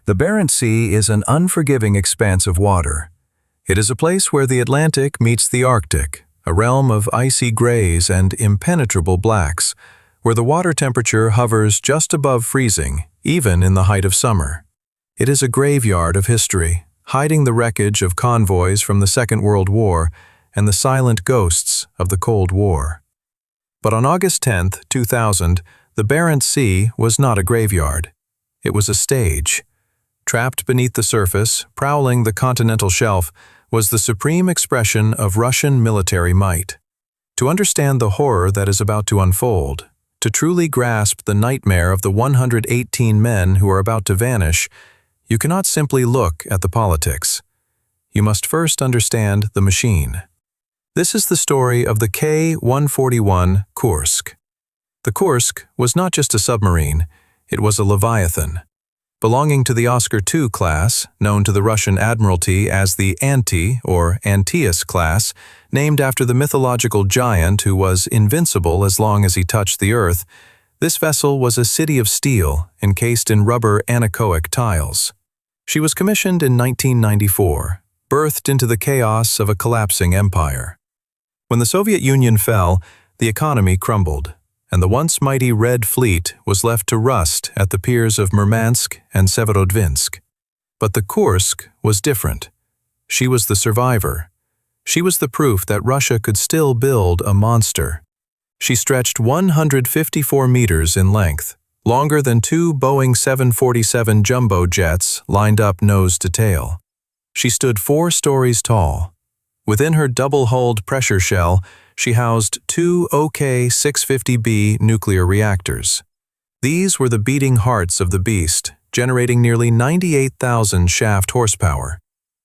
The Barents Sea is an unforgiving expanse of water. It is a place where the Atlantic meets the Arctic, a realm of icy grays and impenetrable blacks, where the water temperature hovers just above freezing, even in the height of summer. It is a graveyard of history, hiding the wreckage of convoys from the Second World War and the silent ghosts of the Cold War. But on August 10, 2000, the Barents Sea was not a graveyard. It was a stage. Trapped beneath the surface, prowling the continental shelf, was the supreme expression of Russian military might. To understand the horror that is about to unfold, to truly grasp the nightmare of the 118 men who are about to vanish, you cannot simply look at the politics. You must first understand the machine. This is the story of the K-141 Kursk. The Kursk was not just a submarine, it was a leviathan. Belonging to the Oscar II class, known to the Russian Admiralty as the Anti or Antaeus class, named after the mythological giant who was invincible as long as he touched the earth, this vessel was a city of steel encased in rubber anechoic tiles. She was commissioned in 1994, birthed into the chaos of a collapsing empire. When the Soviet Union fell, the economy crumbled, and the once mighty Red Fleet was left to rust at the piers of Murmansk and Severodvinsk. But the Kursk was different. She was the survivor. She was the proof that Russia could still build a monster. She stretched 154 meters in length, longer than two Boeing 747 jumbo jets lined up nose to tail. She stood 4 stories tall. Within her double-hulled pressure shell, she housed 2 OK-650B nuclear reactors. These were the beating hearts of the beast, generating nearly 98,000 shaft horsepower.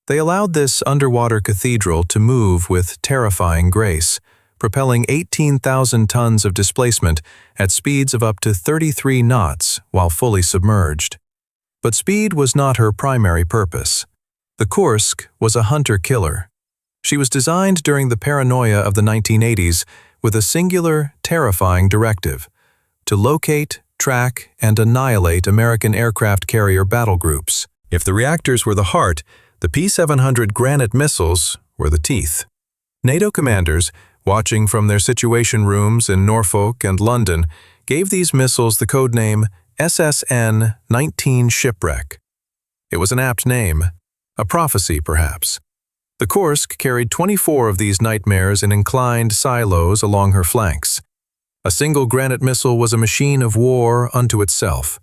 They allowed this underwater cathedral to move with terrifying grace, propelling 18,000 tons of displacement at speeds of up to 33 knots while fully submerged. But speed was not her primary purpose. The Kursk was a hunter-killer. She was designed during the paranoia of the 1980s with a singular, terrifying directive: to locate, track, and annihilate American aircraft carrier battle groups. If the reactors were the heart, the P-700 Granite missiles were the teeth. NATO commanders, watching from their situation rooms in Norfolk and London, gave these missiles the codename SSN-19 Shipwreck. It was an apt name, a prophecy perhaps. The Kursk carried 24 of these nightmares in inclined silos along her flanks. A single Granite missile was a machine of war unto itself,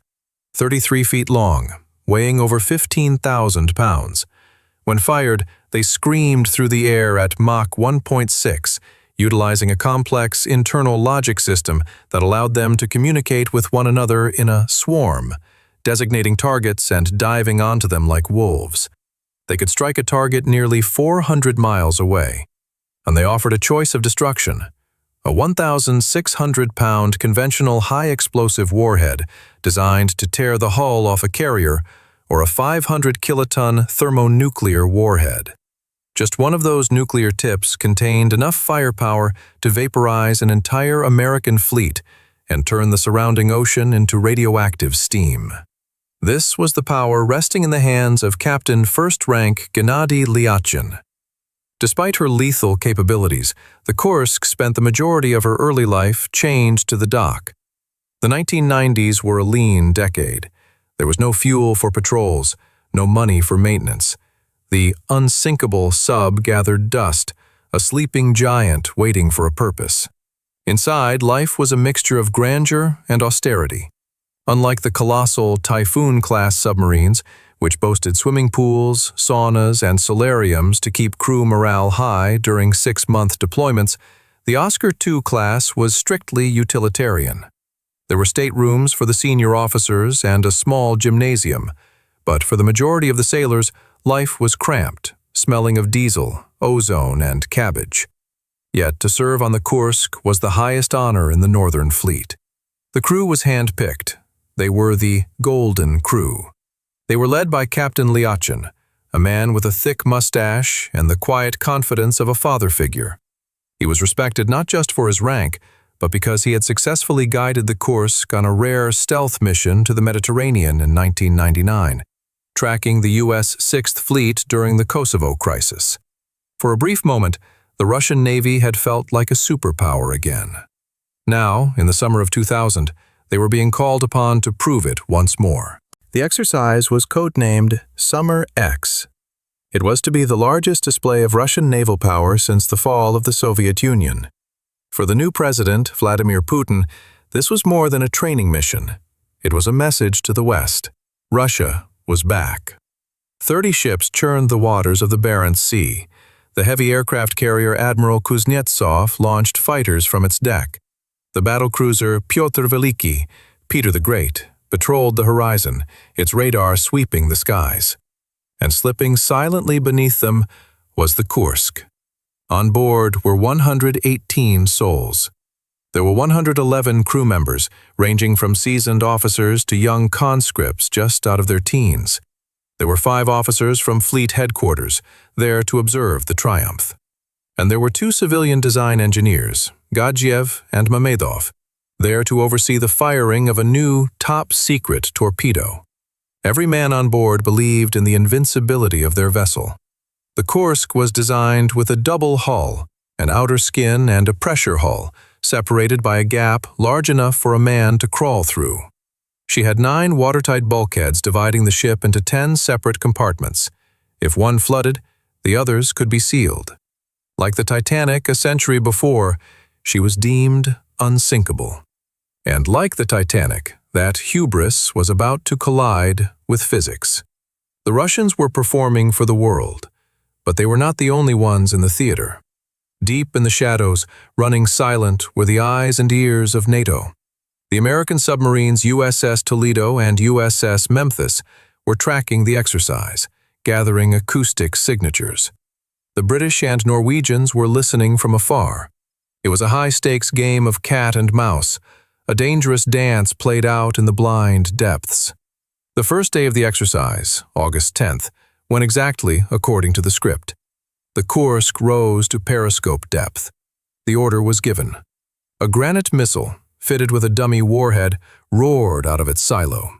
33 feet long, weighing over 15,000 pounds. When fired, they screamed through the air at Mach 1.6, utilizing a complex internal logic system that allowed them to communicate with one another in a swarm, designating targets and diving onto them like wolves. They could strike a target nearly 400 miles away, and they offered a choice of destruction: a 1,600-pound conventional high-explosive warhead designed to tear the hull off a carrier, or a 500-kiloton thermonuclear warhead. Just one of those nuclear tips contained enough firepower to vaporize an entire American fleet and turn the surrounding ocean into radioactive steam. This was the power resting in the hands of Captain First Rank Gennady Lyachin. Despite her lethal capabilities, the Kursk spent the majority of her early life chained to the dock. The 1990s were a lean decade. There was no fuel for patrols, no money for maintenance. The unsinkable sub gathered dust, a sleeping giant waiting for a purpose. Inside, life was a mixture of grandeur and austerity. Unlike the colossal Typhoon-class submarines, which boasted swimming pools, saunas, and solariums to keep crew morale high during 6-month deployments, the Oscar II class was strictly utilitarian. There were staterooms for the senior officers and a small gymnasium, but for the majority of the sailors, life was cramped, smelling of diesel, ozone, and cabbage. Yet to serve on the Kursk was the highest honor in the Northern Fleet. The crew was hand-picked. They were the Golden Crew. They were led by Captain Lyachin, a man with a thick mustache and the quiet confidence of a father figure. He was respected not just for his rank, but because he had successfully guided the Kursk on a rare stealth mission to the Mediterranean in 1999. tracking the U.S. Sixth Fleet during the Kosovo crisis. For a brief moment, the Russian Navy had felt like a superpower again. Now, in the summer of 2000, they were being called upon to prove it once more. The exercise was codenamed Summer X. It was to be the largest display of Russian naval power since the fall of the Soviet Union. For the new president, Vladimir Putin, this was more than a training mission. It was a message to the West. Russia was back. 30 ships churned the waters of the Barents Sea. The heavy aircraft carrier Admiral Kuznetsov launched fighters from its deck. The battlecruiser Pyotr Veliki, Peter the Great, patrolled the horizon, its radar sweeping the skies. And slipping silently beneath them was the Kursk. On board were 118 souls. There were 111 crew members, ranging from seasoned officers to young conscripts just out of their teens. There were 5 officers from fleet headquarters, there to observe the triumph. And there were 2 civilian design engineers, Gadzhiev and Mamedov, there to oversee the firing of a new, top-secret torpedo. Every man on board believed in the invincibility of their vessel. The Kursk was designed with a double hull, an outer skin and a pressure hull, separated by a gap large enough for a man to crawl through. She had 9 watertight bulkheads dividing the ship into 10 separate compartments. If one flooded, the others could be sealed. Like the Titanic a century before, she was deemed unsinkable. And like the Titanic, that hubris was about to collide with physics. The Russians were performing for the world, but they were not the only ones in the theater. Deep in the shadows, running silent, were the eyes and ears of NATO. The American submarines USS Toledo and USS Memphis were tracking the exercise, gathering acoustic signatures. The British and Norwegians were listening from afar. It was a high-stakes game of cat and mouse, a dangerous dance played out in the blind depths. The first day of the exercise, August 10th, went exactly according to the script. The Kursk rose to periscope depth. The order was given. A granite missile, fitted with a dummy warhead, roared out of its silo.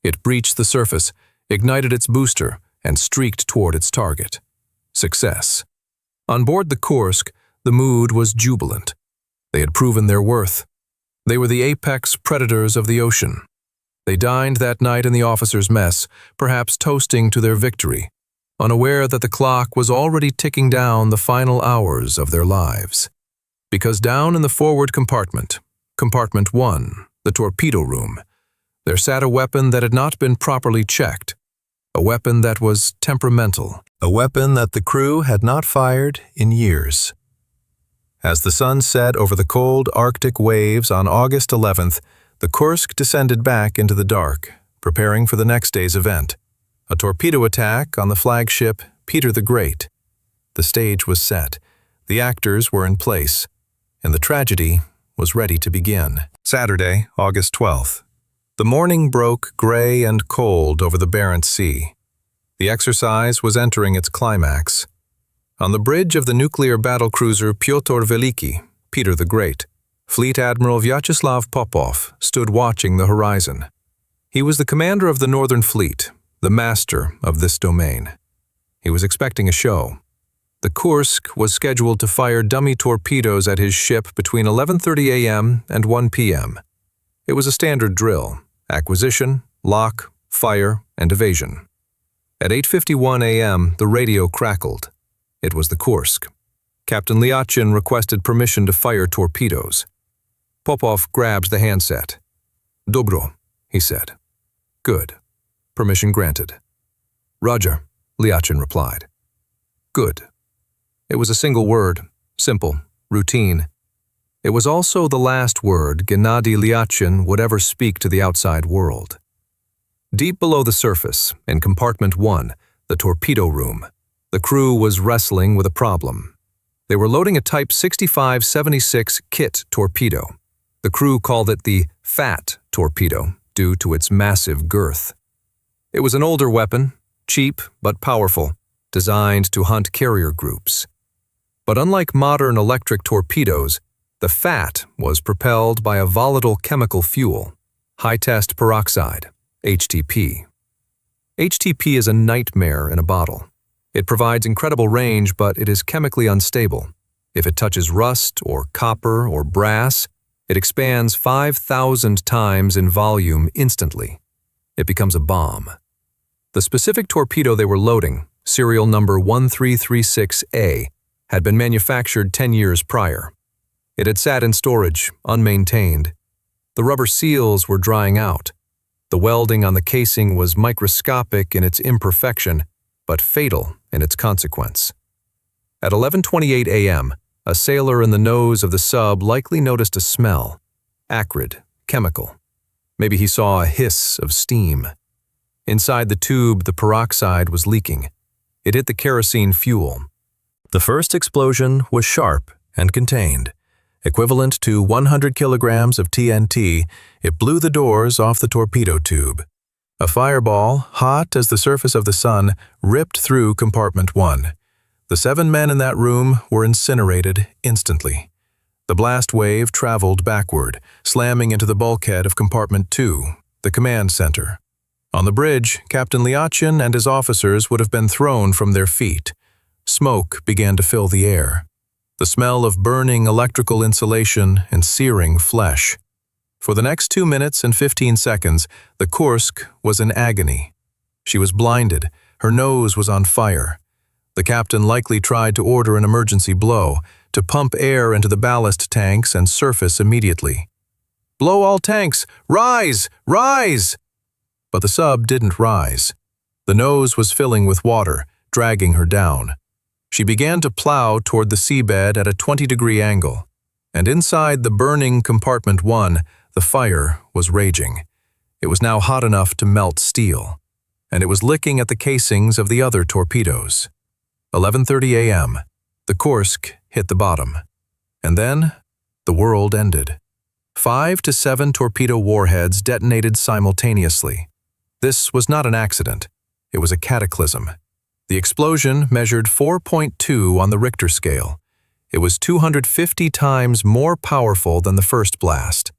It breached the surface, ignited its booster, and streaked toward its target. Success. On board the Kursk, the mood was jubilant. They had proven their worth. They were the apex predators of the ocean. They dined that night in the officers' mess, perhaps toasting to their victory, unaware that the clock was already ticking down the final hours of their lives. Because down in the forward compartment, Compartment 1, the torpedo room, there sat a weapon that had not been properly checked, a weapon that was temperamental, a weapon that the crew had not fired in years. As the sun set over the cold Arctic waves on August 11th, the Kursk descended back into the dark, preparing for the next day's event, a torpedo attack on the flagship Peter the Great. The stage was set, the actors were in place, and the tragedy was ready to begin. Saturday, August 12th. The morning broke gray and cold over the Barents Sea. The exercise was entering its climax. On the bridge of the nuclear battlecruiser Pyotr Veliki, Peter the Great, Fleet Admiral Vyacheslav Popov stood watching the horizon. He was the commander of the Northern Fleet, the master of this domain. He was expecting a show. The Kursk was scheduled to fire dummy torpedoes at his ship between 11:30 a.m. and 1 p.m. It was a standard drill: acquisition, lock, fire, and evasion. At 8:51 a.m., the radio crackled. It was the Kursk. Captain Lyachin requested permission to fire torpedoes. Popov grabbed the handset. "Dobro," he said. "Good." Permission granted. "Roger," Lyachin replied. "Good." It was a single word, simple, routine. It was also the last word Gennady Lyachin would ever speak to the outside world. Deep below the surface, in Compartment 1, the torpedo room, the crew was wrestling with a problem. They were loading a Type 65-76 kit torpedo. The crew called it the Fat Torpedo due to its massive girth. It was an older weapon, cheap but powerful, designed to hunt carrier groups. But unlike modern electric torpedoes, the Fat was propelled by a volatile chemical fuel, high-test peroxide, HTP. HTP is a nightmare in a bottle. It provides incredible range, but it is chemically unstable. If it touches rust or copper or brass, it expands 5,000 times in volume instantly. It becomes a bomb. The specific torpedo they were loading, serial number 1336A, had been manufactured 10 years prior. It had sat in storage, unmaintained. The rubber seals were drying out. The welding on the casing was microscopic in its imperfection, but fatal in its consequence. At 11:28 a.m., a sailor in the nose of the sub likely noticed a smell, acrid, chemical. Maybe he saw a hiss of steam. Inside the tube, the peroxide was leaking. It hit the kerosene fuel. The first explosion was sharp and contained. Equivalent to 100 kilograms of TNT, it blew the doors off the torpedo tube. A fireball, hot as the surface of the sun, ripped through Compartment 1. The 7 men in that room were incinerated instantly. The blast wave traveled backward, slamming into the bulkhead of Compartment 2, the command center. On the bridge, Captain Lyachin and his officers would have been thrown from their feet. Smoke began to fill the air. The smell of burning electrical insulation and searing flesh. For the next 2 minutes and 15 seconds, the Kursk was in agony. She was blinded. Her nose was on fire. The captain likely tried to order an emergency blow, to pump air into the ballast tanks and surface immediately. "Blow all tanks! Rise! Rise!" But the sub didn't rise. The nose was filling with water, dragging her down. She began to plow toward the seabed at a 20-degree angle, and inside the burning Compartment 1, the fire was raging. It was now hot enough to melt steel, and it was licking at the casings of the other torpedoes. 11:30 a.m., the Kursk hit the bottom, and then the world ended. 5 to 7 torpedo warheads detonated simultaneously. This was not an accident. It was a cataclysm. The explosion measured 4.2 on the Richter scale. It was 250 times more powerful than the first blast.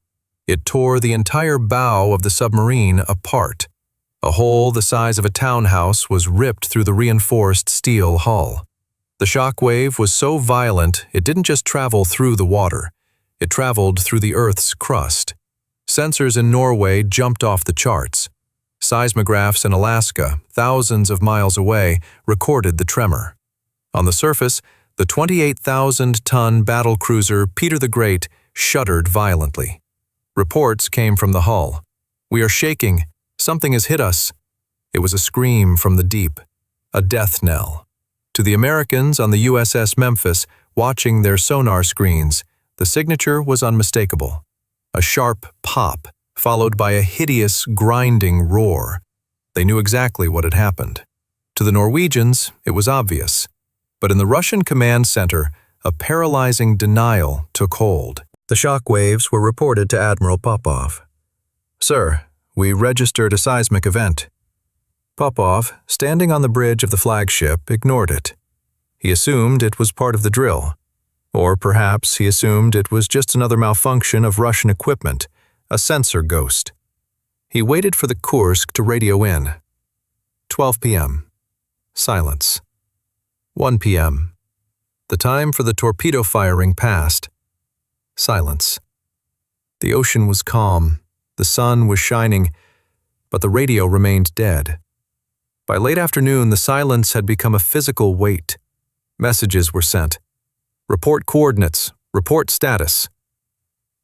It tore the entire bow of the submarine apart. A hole the size of a townhouse was ripped through the reinforced steel hull. The shock wave was so violent it didn't just travel through the water. It traveled through the Earth's crust. Sensors in Norway jumped off the charts. Seismographs in Alaska, thousands of miles away, recorded the tremor. On the surface, the 28,000-ton battlecruiser Peter the Great shuddered violently. Reports came from the hull. "We are shaking. Something has hit us." It was a scream from the deep, a death knell. To the Americans on the USS Memphis, watching their sonar screens, the signature was unmistakable. A sharp pop, followed by a hideous, grinding roar. They knew exactly what had happened. To the Norwegians, it was obvious. But in the Russian command center, a paralyzing denial took hold. The shock waves were reported to Admiral Popov. "Sir, we registered a seismic event." Popov, standing on the bridge of the flagship, ignored it. He assumed it was part of the drill. Or perhaps he assumed it was just another malfunction of Russian equipment, a sensor ghost. He waited for the Kursk to radio in. 12 p.m. Silence. 1 p.m. The time for the torpedo firing passed. Silence. The ocean was calm. The sun was shining, but the radio remained dead. By late afternoon, the silence had become a physical weight. Messages were sent. "Report coordinates. Report status."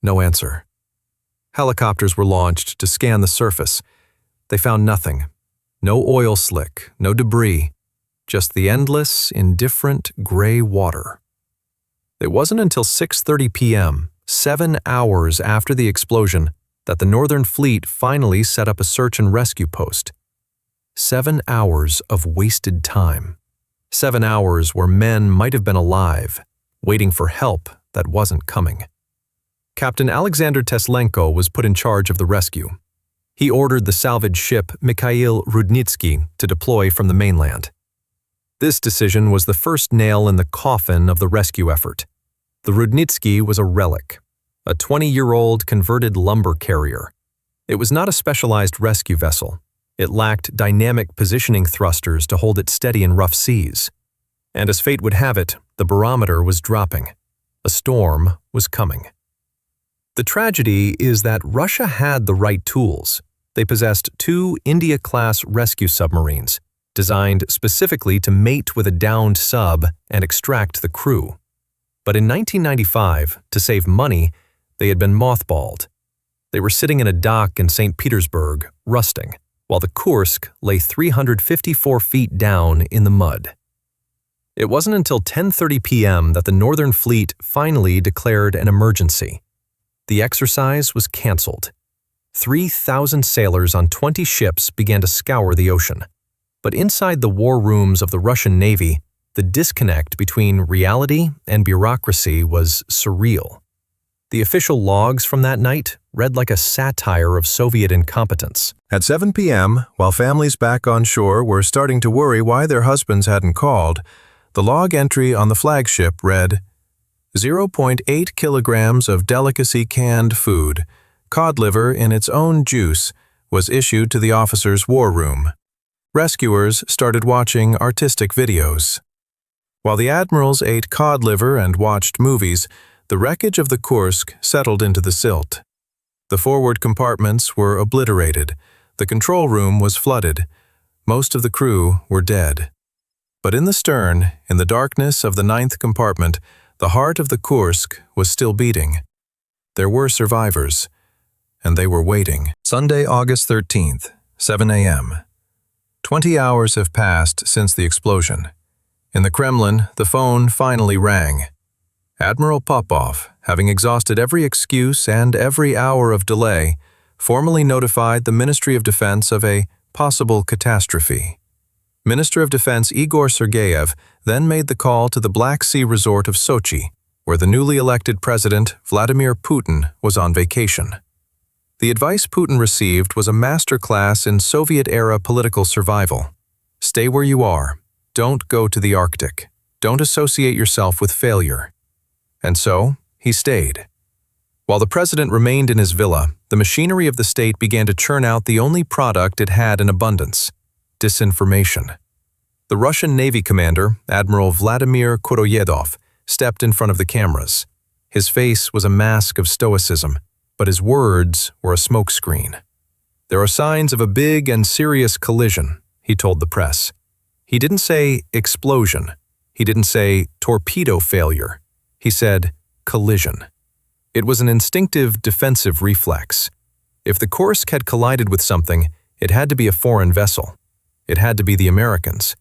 No answer. Helicopters were launched to scan the surface. They found nothing. No oil slick, no debris, just the endless, indifferent gray water. It wasn't until 6:30 p.m., 7 hours after the explosion, that the Northern Fleet finally set up a search and rescue post. 7 hours of wasted time. 7 hours where men might have been alive, waiting for help that wasn't coming. Captain Alexander Teslenko was put in charge of the rescue. He ordered the salvage ship Mikhail Rudnitsky to deploy from the mainland. This decision was the first nail in the coffin of the rescue effort. The Rudnitsky was a relic, a 20-year-old converted lumber carrier. It was not a specialized rescue vessel. It lacked dynamic positioning thrusters to hold it steady in rough seas. And as fate would have it, the barometer was dropping. A storm was coming. The tragedy is that Russia had the right tools. They possessed 2 India-class rescue submarines, designed specifically to mate with a downed sub and extract the crew. But in 1995, to save money, they had been mothballed. They were sitting in a dock in St. Petersburg, rusting, while the Kursk lay 354 feet down in the mud. It wasn't until 10:30 p.m. that the Northern Fleet finally declared an emergency. The exercise was canceled. 3,000 sailors on 20 ships began to scour the ocean. But inside the war rooms of the Russian Navy, the disconnect between reality and bureaucracy was surreal. The official logs from that night read like a satire of Soviet incompetence. At 7 p.m., while families back on shore were starting to worry why their husbands hadn't called, the log entry on the flagship read, 0.8 kilograms of delicacy canned food, cod liver in its own juice, was issued to the officers' war room. Rescuers started watching artistic videos. While the admirals ate cod liver and watched movies, the wreckage of the Kursk settled into the silt. The forward compartments were obliterated. The control room was flooded. Most of the crew were dead. But in the stern, in the darkness of the 9th compartment, the heart of the Kursk was still beating. There were survivors, and they were waiting. Sunday, August 13th, 7 a.m. 20 hours have passed since the explosion. In the Kremlin, the phone finally rang. Admiral Popov, having exhausted every excuse and every hour of delay, formally notified the Ministry of Defense of a possible catastrophe. Minister of Defense Igor Sergeyev then made the call to the Black Sea resort of Sochi, where the newly elected president Vladimir Putin was on vacation. The advice Putin received was a masterclass in Soviet-era political survival. Stay where you are. Don't go to the Arctic. Don't associate yourself with failure. And so, he stayed. While the president remained in his villa, the machinery of the state began to churn out the only product it had in abundance: disinformation. The Russian Navy commander, Admiral Vladimir Kuroyedov, stepped in front of the cameras. His face was a mask of stoicism, but his words were a smokescreen. "There are signs of a big and serious collision," he told the press. He didn't say explosion. He didn't say torpedo failure. He said collision. It was an instinctive defensive reflex. If the Kursk had collided with something, it had to be a foreign vessel. It had to be the Americans.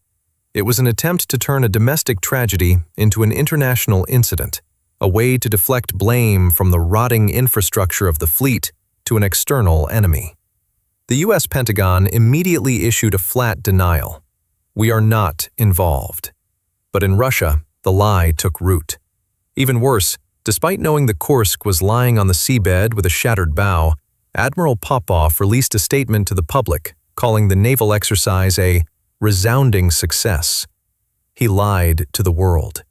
It was an attempt to turn a domestic tragedy into an international incident, a way to deflect blame from the rotting infrastructure of the fleet to an external enemy. The U.S. Pentagon immediately issued a flat denial. We are not involved. But in Russia, the lie took root. Even worse, despite knowing the Kursk was lying on the seabed with a shattered bow, Admiral Popov released a statement to the public, calling the naval exercise a resounding success. He lied to the world.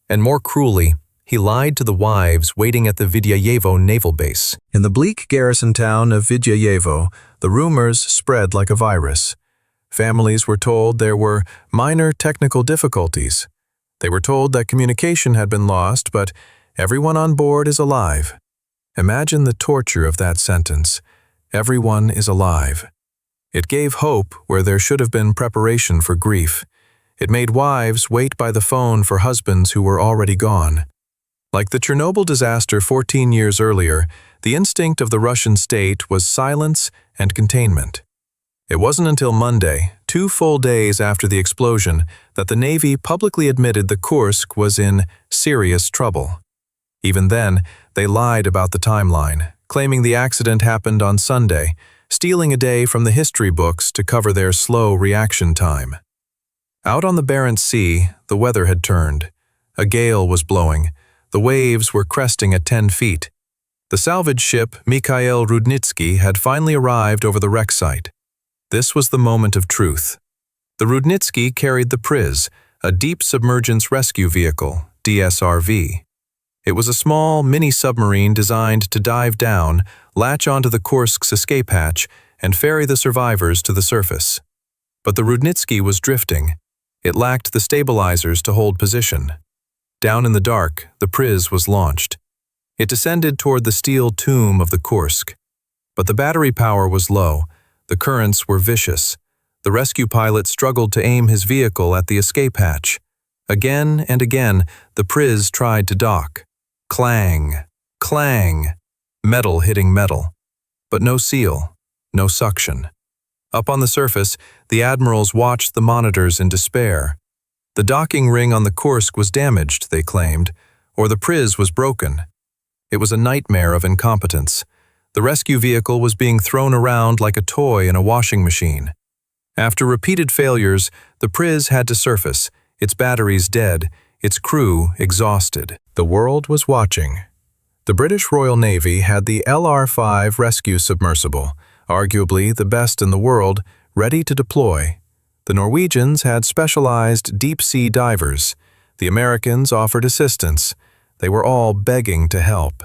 And more cruelly, he lied to the wives waiting at the Vidyayevo naval base. In the bleak garrison town of Vidyayevo, the rumors spread like a virus. Families were told there were minor technical difficulties. They were told that communication had been lost, but everyone on board is alive. Imagine the torture of that sentence. Everyone is alive. It gave hope where there should have been preparation for grief. It made wives wait by the phone for husbands who were already gone. Like the Chernobyl disaster 14 years earlier, the instinct of the Russian state was silence and containment. It wasn't until Monday, 2 full days after the explosion, that the Navy publicly admitted the Kursk was in serious trouble. Even then, they lied about the timeline, claiming the accident happened on Sunday, stealing a day from the history books to cover their slow reaction time. Out on the Barents Sea, the weather had turned. A gale was blowing. The waves were cresting at 10 feet. The salvage ship Mikhail Rudnitsky had finally arrived over the wreck site. This was the moment of truth. The Rudnitsky carried the Priz, a deep submergence rescue vehicle, DSRV. It was a small, mini-submarine designed to dive down, latch onto the Kursk's escape hatch, and ferry the survivors to the surface. But the Rudnitsky was drifting. It lacked the stabilizers to hold position. Down in the dark, the Priz was launched. It descended toward the steel tomb of the Kursk. But the battery power was low. The currents were vicious. The rescue pilot struggled to aim his vehicle at the escape hatch. Again and again, the Priz tried to dock. Clang, clang, metal hitting metal. But no seal, no suction. Up on the surface, the admirals watched the monitors in despair. The docking ring on the Kursk was damaged, they claimed, or the Priz was broken. It was a nightmare of incompetence. The rescue vehicle was being thrown around like a toy in a washing machine. After repeated failures, the Priz had to surface, its batteries dead, its crew exhausted. The world was watching. The British Royal Navy had the LR-5 rescue submersible, arguably the best in the world, ready to deploy. The Norwegians had specialized deep-sea divers. The Americans offered assistance. They were all begging to help.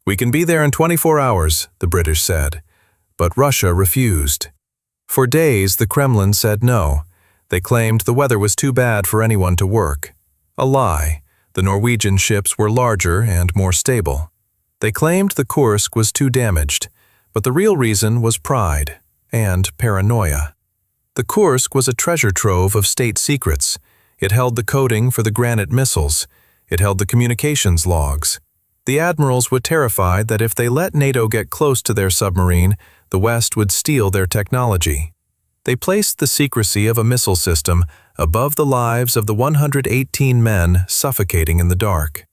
"We can be there in 24 hours, the British said. But Russia refused. For days, the Kremlin said no. They claimed the weather was too bad for anyone to work. A lie. The Norwegian ships were larger and more stable. They claimed the Kursk was too damaged, but the real reason was pride and paranoia. The Kursk was a treasure trove of state secrets. It held the coding for the Granite missiles. It held the communications logs. The admirals were terrified that if they let NATO get close to their submarine, the West would steal their technology. They placed the secrecy of a missile system above the lives of the 118 men suffocating in the dark.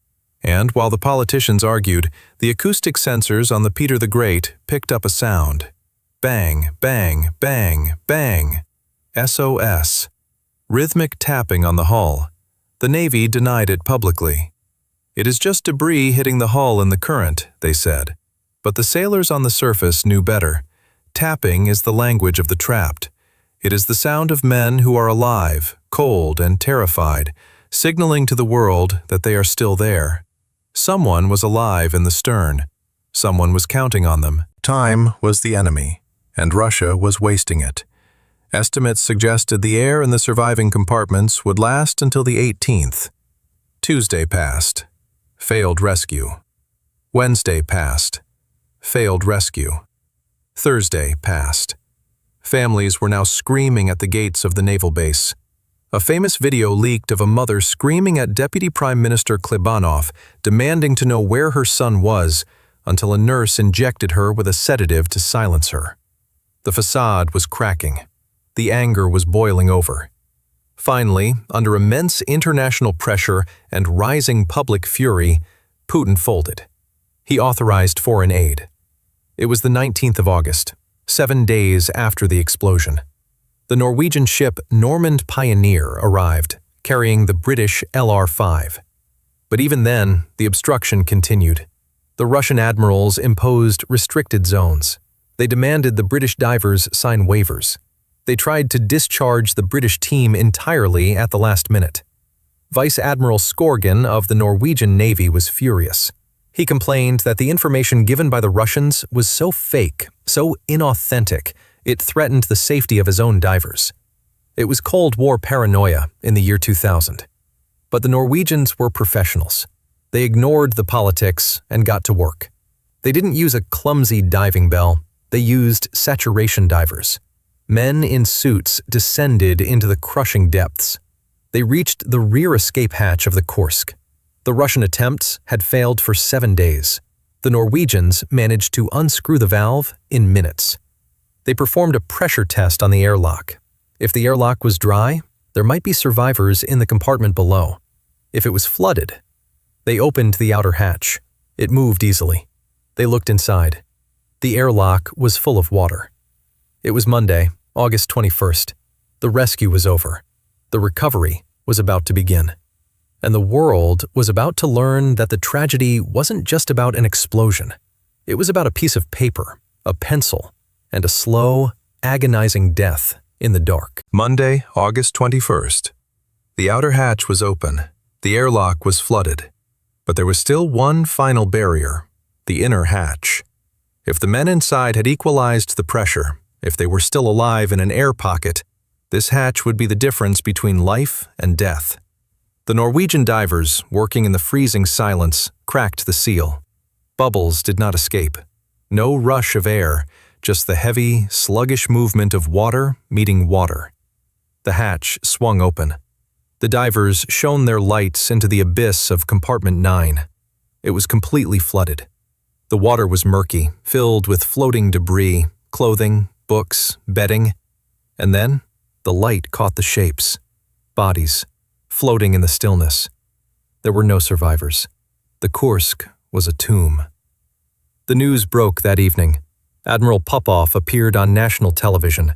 And while the politicians argued, the acoustic sensors on the Peter the Great picked up a sound. Bang, bang, bang, bang. SOS. Rhythmic tapping on the hull. The Navy denied it publicly. It is just debris hitting the hull in the current, they said. But the sailors on the surface knew better. Tapping is the language of the trapped. It is the sound of men who are alive, cold, and terrified, signaling to the world that they are still there. Someone was alive in the stern. Someone was counting on them. Time was the enemy, and Russia was wasting it. Estimates suggested the air in the surviving compartments would last until the 18th. Tuesday passed. Failed rescue. Wednesday passed. Failed rescue. Thursday passed. Families were now screaming at the gates of the naval base. A famous video leaked of a mother screaming at Deputy Prime Minister Klebanov, demanding to know where her son was, until a nurse injected her with a sedative to silence her. The facade was cracking. The anger was boiling over. Finally, under immense international pressure and rising public fury, Putin folded. He authorized foreign aid. It was the 19th of August, 7 days after the explosion. The Norwegian ship Normand Pioneer arrived, carrying the British LR-5. But even then, the obstruction continued. The Russian admirals imposed restricted zones. They demanded the British divers sign waivers. They tried to discharge the British team entirely at the last minute. Vice Admiral Skorgan of the Norwegian Navy was furious. He complained that the information given by the Russians was so fake, so inauthentic, it threatened the safety of his own divers. It was Cold War paranoia in the year 2000. But the Norwegians were professionals. They ignored the politics and got to work. They didn't use a clumsy diving bell. They used saturation divers. Men in suits descended into the crushing depths. They reached the rear escape hatch of the Kursk. The Russian attempts had failed for 7 days. The Norwegians managed to unscrew the valve in minutes. They performed a pressure test on the airlock. If the airlock was dry, there might be survivors in the compartment below. If it was flooded, they opened the outer hatch. It moved easily. They looked inside. The airlock was full of water. It was Monday, August 21st. The rescue was over. The recovery was about to begin. And the world was about to learn that the tragedy wasn't just about an explosion. It was about a piece of paper, a pencil, and a slow, agonizing death in the dark. Monday, August 21st. The outer hatch was open. The airlock was flooded. But there was still one final barrier, the inner hatch. If the men inside had equalized the pressure, If they were still alive in an air pocket, this hatch would be the difference between life and death. The Norwegian divers, working in the freezing silence, cracked the seal. Bubbles did not escape. No rush of air, just the heavy, sluggish movement of water meeting water. The hatch swung open. The divers shone their lights into the abyss of Compartment 9. It was completely flooded. The water was murky, filled with floating debris, clothing, books, bedding, and then the light caught the shapes, bodies, floating in the stillness. There were no survivors. The Kursk was a tomb. The news broke that evening. Admiral Popov appeared on national television.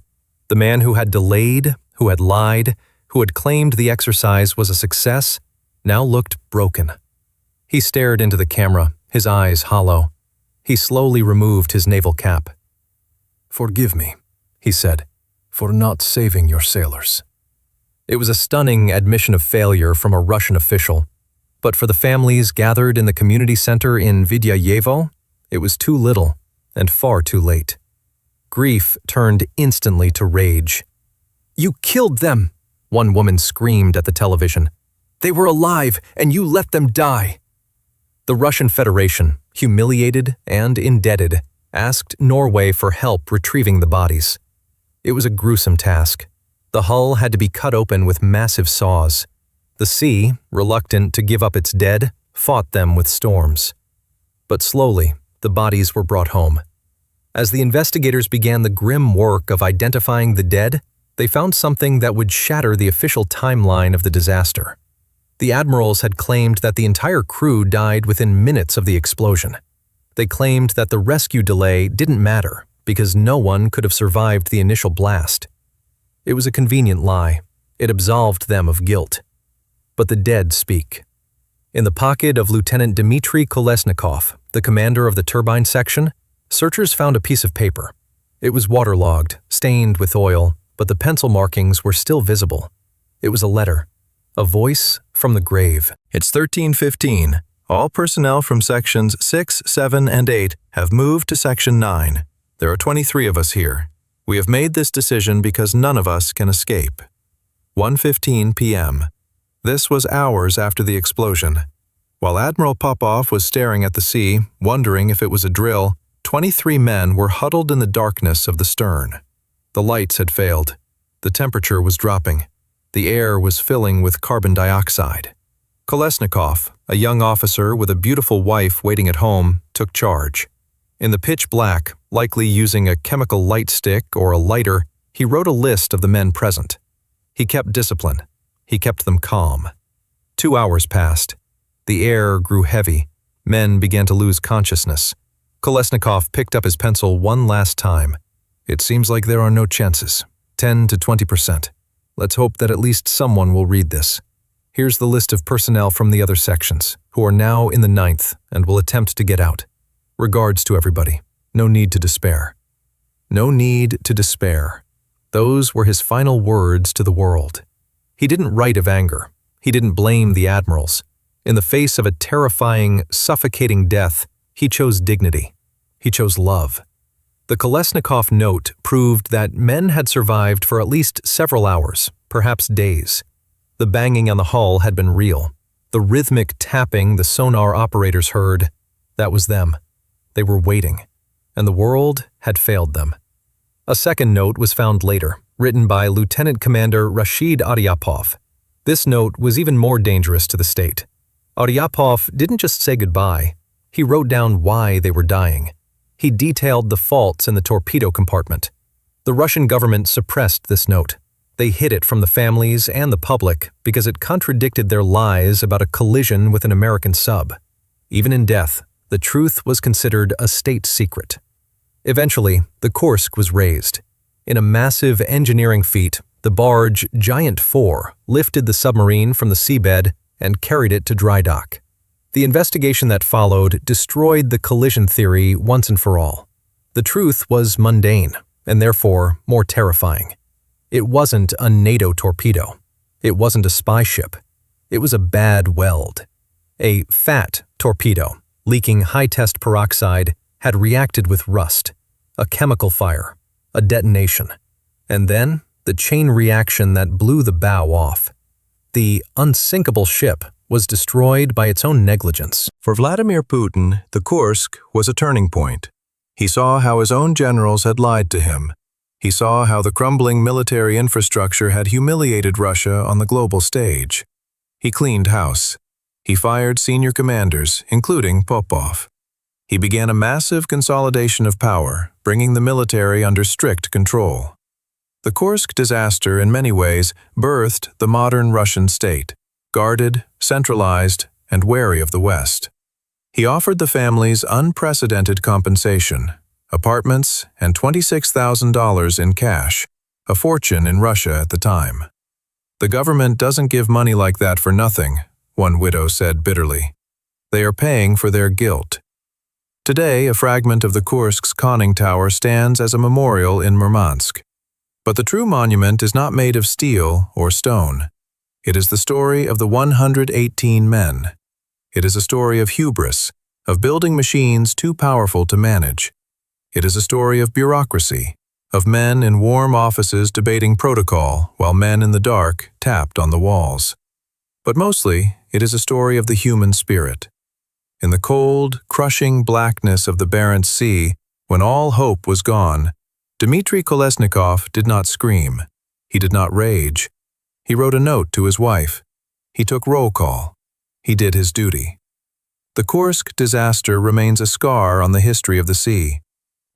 The man who had delayed, who had lied, who had claimed the exercise was a success, now looked broken. He stared into the camera, his eyes hollow. He slowly removed his naval cap. "Forgive me," he said, "for not saving your sailors." It was a stunning admission of failure from a Russian official, but for the families gathered in the community center in Vidyayevo, it was too little and far too late. Grief turned instantly to rage. "You killed them!" one woman screamed at the television. "They were alive, and you let them die!" The Russian Federation, humiliated and indebted, asked Norway for help retrieving the bodies. It was a gruesome task. The hull had to be cut open with massive saws. The sea, reluctant to give up its dead, fought them with storms. But slowly, the bodies were brought home. As the investigators began the grim work of identifying the dead, they found something that would shatter the official timeline of the disaster. The admirals had claimed that the entire crew died within minutes of the explosion. They claimed that the rescue delay didn't matter because no one could have survived the initial blast. It was a convenient lie. It absolved them of guilt. But the dead speak. In the pocket of Lieutenant Dmitri Kolesnikov, the commander of the turbine section, searchers found a piece of paper. It was waterlogged, stained with oil, but the pencil markings were still visible. It was a letter. A voice from the grave. "It's 13:15. All personnel from sections 6, 7, and 8 have moved to section 9. There are 23 of us here. We have made this decision because none of us can escape." 1:15 p.m. This was hours after the explosion. While Admiral Popov was staring at the sea, wondering if it was a drill, 23 men were huddled in the darkness of the stern. The lights had failed. The temperature was dropping. The air was filling with carbon dioxide. Kolesnikov, a young officer with a beautiful wife waiting at home, took charge. In the pitch black, likely using a chemical light stick or a lighter, he wrote a list of the men present. He kept discipline. He kept them calm. 2 hours passed. The air grew heavy. Men began to lose consciousness. Kolesnikov picked up his pencil one last time. "It seems like there are no chances. 10 to 20%. Let's hope that at least someone will read this. Here's the list of personnel from the other sections, who are now in the 9th and will attempt to get out. Regards to everybody. No need to despair." No need to despair. Those were his final words to the world. He didn't write of anger. He didn't blame the admirals. In the face of a terrifying, suffocating death, he chose dignity. He chose love. The Kolesnikov note proved that men had survived for at least several hours, perhaps days. The banging on the hull had been real. The rhythmic tapping the sonar operators heard, that was them. They were waiting, and the world had failed them. A second note was found later, written by Lieutenant Commander Rashid Aryapov. This note was even more dangerous to the state. Aryapov didn't just say goodbye. He wrote down why they were dying. He detailed the faults in the torpedo compartment. The Russian government suppressed this note. They hid it from the families and the public because it contradicted their lies about a collision with an American sub. Even in death, the truth was considered a state secret. Eventually, the Kursk was raised. In a massive engineering feat, the barge Giant 4 lifted the submarine from the seabed and carried it to dry dock. The investigation that followed destroyed the collision theory once and for all. The truth was mundane, and therefore more terrifying. It wasn't a NATO torpedo. It wasn't a spy ship. It was a bad weld. A fat torpedo, leaking high-test peroxide, had reacted with rust, a chemical fire. a detonation, and then the chain reaction that blew the bow off. The unsinkable ship was destroyed by its own negligence. For Vladimir Putin, the Kursk was a turning point. He saw how his own generals had lied to him. He saw how the crumbling military infrastructure had humiliated Russia on the global stage. He cleaned house. He fired senior commanders, including Popov. He began a massive consolidation of power, bringing the military under strict control. The Kursk disaster in many ways birthed the modern Russian state, guarded, centralized, and wary of the West. He offered the families unprecedented compensation, apartments, and $26,000 in cash, a fortune in Russia at the time. "The government doesn't give money like that for nothing," one widow said bitterly. "They are paying for their guilt." Today, a fragment of the Kursk's conning tower stands as a memorial in Murmansk. But the true monument is not made of steel or stone. It is the story of the 118 men. It is a story of hubris, of building machines too powerful to manage. It is a story of bureaucracy, of men in warm offices debating protocol while men in the dark tapped on the walls. But mostly, it is a story of the human spirit. In the cold, crushing blackness of the Barents Sea, when all hope was gone, Dmitri Kolesnikov did not scream. He did not rage. He wrote a note to his wife. He took roll call. He did his duty. The Kursk disaster remains a scar on the history of the sea.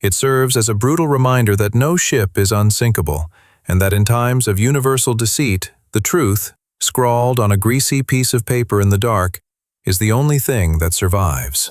It serves as a brutal reminder that no ship is unsinkable, and that in times of universal deceit, the truth, scrawled on a greasy piece of paper in the dark, is the only thing that survives.